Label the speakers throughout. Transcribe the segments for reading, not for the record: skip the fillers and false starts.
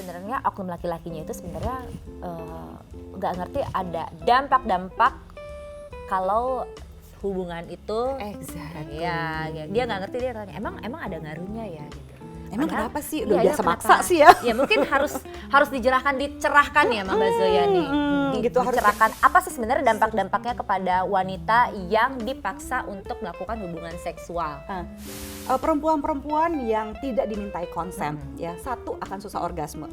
Speaker 1: sebenarnya oknum laki-lakinya itu sebenarnya nggak ngerti ada dampak-dampak kalau hubungan itu.
Speaker 2: Exactly.
Speaker 1: Ya, dia nggak ngerti, dia tanya emang ada ngaruhnya ya gitu.
Speaker 2: Emang
Speaker 1: Padahal,
Speaker 2: kenapa sih? Udah
Speaker 1: iya,
Speaker 2: biasa
Speaker 1: kenapa?
Speaker 2: maksa sih ya.
Speaker 1: Ya mungkin harus dicerahkan ya Mbak Zoya nih.
Speaker 2: Gitu, harus
Speaker 1: dicerahkan apa sih sebenarnya dampak-dampaknya kepada wanita yang dipaksa untuk melakukan hubungan seksual.
Speaker 2: Perempuan-perempuan yang tidak dimintai konsen, ya, satu akan susah orgasme.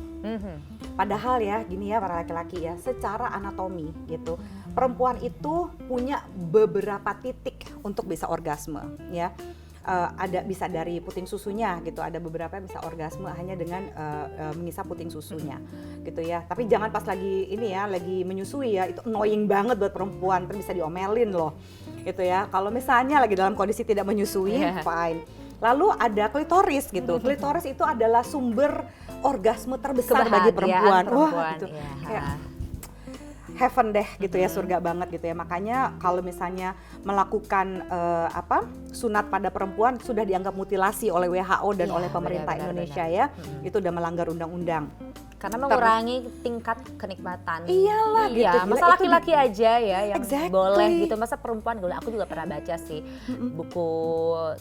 Speaker 2: Padahal ya, gini ya para laki-laki ya, secara anatomi gitu, perempuan itu punya beberapa titik untuk bisa orgasme, ya. Ada bisa dari puting susunya gitu, ada beberapa yang bisa orgasme hanya dengan mengisap puting susunya gitu ya. Tapi jangan pas lagi ini ya, lagi menyusui ya, itu annoying banget buat perempuan, terus bisa diomelin loh gitu ya. Kalau misalnya lagi dalam kondisi tidak menyusui, fine. Lalu ada klitoris gitu, klitoris itu adalah sumber orgasme terbesar bagi perempuan. Wah gitu, kayak heaven deh gitu ya, surga banget gitu ya. Makanya kalau misalnya melakukan sunat pada perempuan sudah dianggap mutilasi oleh WHO dan oleh pemerintah Indonesia ya. Itu udah melanggar undang-undang.
Speaker 1: Karena mengurangi tingkat kenikmatan.
Speaker 2: Iyalah gitu.
Speaker 1: Iya, masa laki-laki aja ya yang boleh gitu, masa perempuan. Aku juga pernah baca sih buku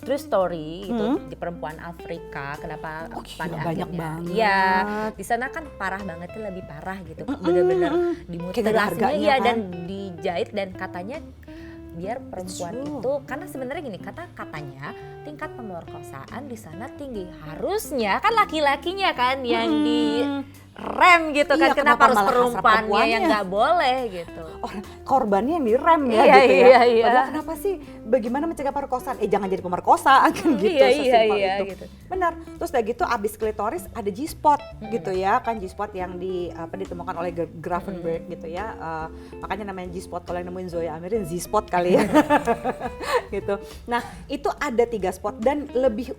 Speaker 1: True Story itu di perempuan Afrika. Kenapa pada
Speaker 2: banyak
Speaker 1: akhirnya?
Speaker 2: banget.
Speaker 1: Iya, di sana kan parah banget, lebih parah gitu. Bener-bener dimutilasinya iya kan? Dan dijahit, dan katanya biar perempuan itu, karena sebenarnya gini, katanya tingkat pemerkosaan di sana tinggi, harusnya kan laki-lakinya kan yang di rem gitu kan, kenapa harus perempuannya yang nggak boleh gitu.
Speaker 2: Korbannya yang direm ya gitu ya. Padahal kenapa sih, bagaimana mencegah pemerkosaan? Jangan jadi pemerkosa kan gitu, sesimpel itu. Gitu. Benar. Terus udah gitu abis klitoris ada G-spot gitu ya, kan G-spot yang ditemukan oleh Grafenberg gitu ya. Makanya namanya G-spot, kalau yang nemuin Zoya Amirin Z-spot kali ya. Gitu. Nah itu ada 3 spot dan lebih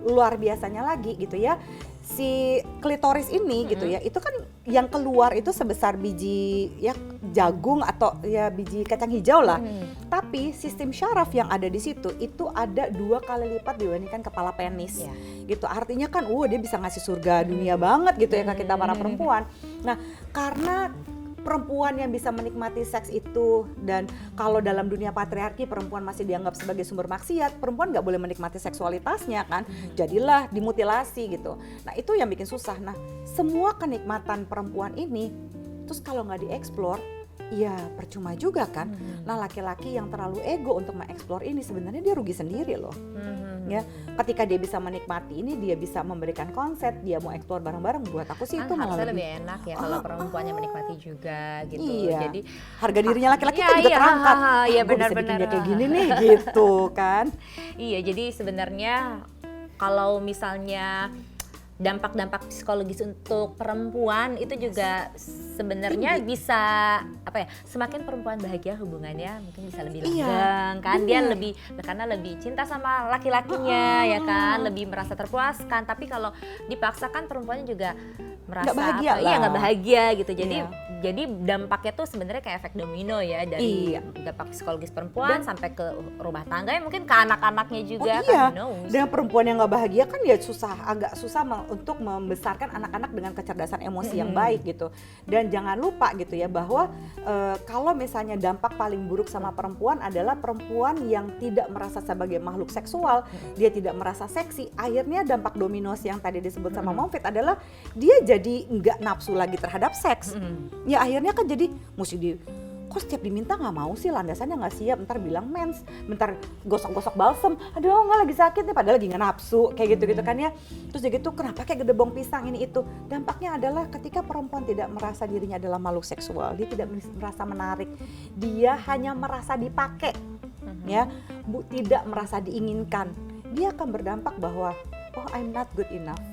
Speaker 2: luar biasanya lagi gitu ya. Si klitoris ini gitu ya, itu kan yang keluar itu sebesar biji ya jagung atau ya biji kacang hijau lah. Tapi sistem syaraf yang ada di situ itu ada 2 kali lipat dibandingkan kepala penis. Gitu. Artinya kan dia bisa ngasih surga dunia banget gitu ya ke kita para perempuan. Nah, karena perempuan yang bisa menikmati seks itu, dan kalau dalam dunia patriarki perempuan masih dianggap sebagai sumber maksiat, perempuan nggak boleh menikmati seksualitasnya kan, jadilah dimutilasi gitu. Nah itu yang bikin susah. Nah semua kenikmatan perempuan ini terus kalau nggak dieksplor, ya percuma juga kan. Nah laki-laki yang terlalu ego untuk mengeksplor ini sebenarnya dia rugi sendiri loh. Ya, ketika dia bisa menikmati ini, dia bisa memberikan konsep, dia mau eksplor bareng-bareng, buat aku sih itu malah
Speaker 1: lebih enak ya kalau perempuannya menikmati juga gitu.
Speaker 2: Iya.
Speaker 1: Jadi
Speaker 2: harga dirinya laki-laki itu juga terangkat.
Speaker 1: Iya
Speaker 2: Gue bisa bikin dia kayak gini nih gitu kan.
Speaker 1: Iya, jadi sebenarnya kalau misalnya dampak-dampak psikologis untuk perempuan itu juga sebenarnya bisa semakin perempuan bahagia hubungannya mungkin bisa lebih langgeng kan, dia lebih karena lebih cinta sama laki-lakinya ya kan, lebih merasa terpuaskan. Tapi kalau dipaksakan perempuannya juga merasa nggak bahagia gitu. Jadi dampaknya tuh sebenarnya kayak efek domino ya, dari dampak psikologis perempuan sampai ke rumah tangga ya, mungkin ke anak-anaknya juga kan.
Speaker 2: Dengan perempuan yang nggak bahagia kan ya agak susah untuk membesarkan anak-anak dengan kecerdasan emosi yang baik gitu. Dan jangan lupa gitu ya bahwa kalau misalnya dampak paling buruk sama perempuan adalah perempuan yang tidak merasa sebagai makhluk seksual, dia tidak merasa seksi. Akhirnya dampak domino yang tadi disebut sama Momfit adalah dia jadi nggak nafsu lagi terhadap seks. Ya akhirnya kan jadi mesti kok setiap diminta nggak mau sih, landasannya nggak siap, ntar bilang mens, bentar gosok-gosok balsem, aduh nggak lagi sakit nih, padahal lagi nggak nafsu kayak gitu kan ya. Terus gitu kenapa kayak gedebong pisang ini itu. Dampaknya adalah ketika perempuan tidak merasa dirinya adalah makhluk seksual, dia tidak merasa menarik, dia hanya merasa dipakai, ya, tidak merasa diinginkan, dia akan berdampak bahwa I'm not good enough,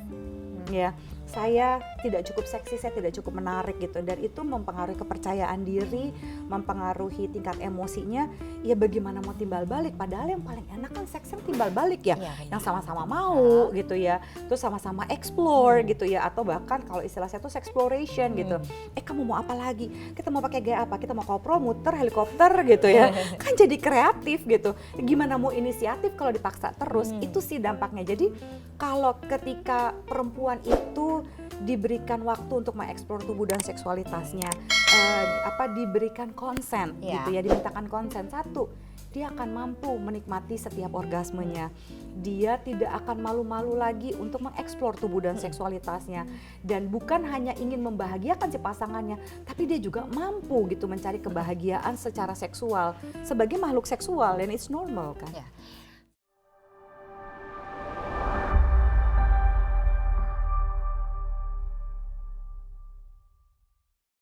Speaker 2: ya. Saya tidak cukup seksi, saya tidak cukup menarik gitu, dan itu mempengaruhi kepercayaan diri, mempengaruhi tingkat emosinya. Ya bagaimana mau timbal balik, padahal yang paling enak kan seks yang timbal balik ya, yang sama-sama mau gitu ya, terus sama-sama explore gitu ya, atau bahkan kalau istilah saya tuh sexploration gitu. Kamu mau apa lagi? Kita mau pakai gaya apa? Kita mau koprol, muter, helikopter gitu ya, kan jadi kreatif gitu. Gimana mau inisiatif kalau dipaksa terus? Itu sih dampaknya. Jadi kalau ketika perempuan itu diberikan waktu untuk mengeksplor tubuh dan seksualitasnya, diberikan konsen gitu ya, dimintakan konsen. Satu, dia akan mampu menikmati setiap orgasmenya. Dia tidak akan malu-malu lagi untuk mengeksplor tubuh dan seksualitasnya. Dan bukan hanya ingin membahagiakan si pasangannya, tapi dia juga mampu gitu mencari kebahagiaan secara seksual sebagai makhluk seksual, dan it's normal kan.
Speaker 1: Ya.